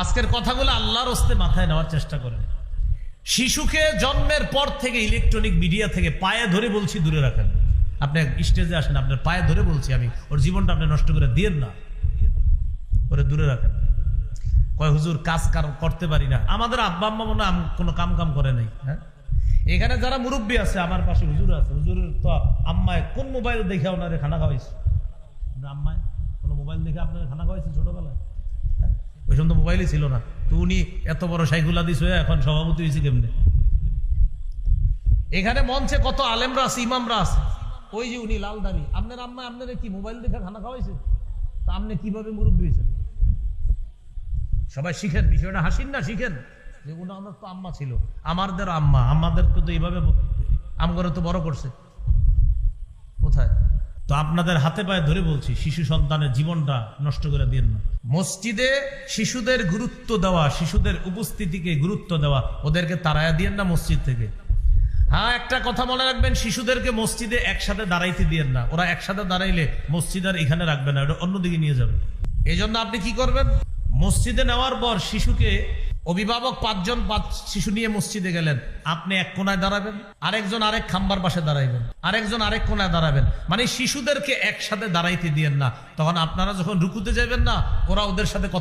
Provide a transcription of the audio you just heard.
আজকের কথাগুলো আল্লাহর হস্তে মাথায় নেওয়ার চেষ্টা করেন। শিশুকে জন্মের পর থেকে ইলেকট্রনিক মিডিয়া থেকে পায়ে ধরে বলছি দূরে রাখেন। আপনি স্টেজে আসেন, আপনার পায়ে ধরে বলছি আমি, ওর জীবনটা আপনি নষ্ট করে দিয়েন না, ওরে দূরে রাখেন। কয় হুজুর কাজ করতে পারি না। আমাদের আব্বা আম্মা মনে হয় কোনো কাম করে নাই। হ্যাঁ, এখানে যারা মুরব্বী আছে, আমার পাশে হুজুর আছে, হুজুরের তো আম্মায় কোন মোবাইল দেখে ওনারে খানা খাওয়াইছে? আম্মায় কোনো মোবাইল দেখে আপনার খানা খাওয়াইছে ছোটবেলায়? ওই সময় তো মোবাইলই ছিল না। তো উনি এত বড় সাইকুল হাদিস হয়ে এখন সভাপতি হয়েছে কেমনে? এখানে মঞ্চে কত আলেমরা আছে, ইমামরা আছে। ওই যে উনি লাল দাড়ি, আপনার আম্মা আপনারা কি মোবাইল দেখে খানা খাওয়াইছে? তা আপনি কিভাবে মুরব্বী হয়েছেন? সবাই শিখেন, বিষয়টা হাসিন না, শিখেন যে ওনার তো আম্মা ছিল, আমাদের আম্মা, আমাদেরকে তো এইভাবে আমগরে তো বড় করছে। কোথায়? তো আপনাদের হাতে পায়ে ধরে বলছি, শিশু সন্তানের জীবনটা নষ্ট করে দিন না। মসজিদে শিশুদের গুরুত্ব দেওয়া, শিশুদের উপস্থিতিকে গুরুত্ব দেওয়া, ওদেরকে তাড়ায়া দিয়েন না মসজিদ থেকে। হ্যাঁ, একটা কথা মনে রাখবেন, শিশুদেরকে মসজিদে একসাথে দাঁড়াইতে দিয়েন না। ওরা একসাথে দাঁড়াইলে মসজিদ আর এখানে রাখবে না, ওটা অন্যদিকে নিয়ে যাবে। এই জন্য আপনি কি করবেন, মসজিদে নেওয়ার পর শিশুকে, অভিভাবক 5 জন শিশু নিয়ে মসজিদে গেলেন, আপনি এক কোনায় দাঁড়াবেন, আরেকজন আরেক খাম্বার পাশে দাঁড়াইবেন, আরেকজন আরেক কোনায় দাঁড়াবেন। মানে শিশুদেরকে একসাথে দাঁড়াইতে দিয়েন না। তখন আপনারা যখন রুকুতে যাবেন না, ওরা ওদের সাথে কথা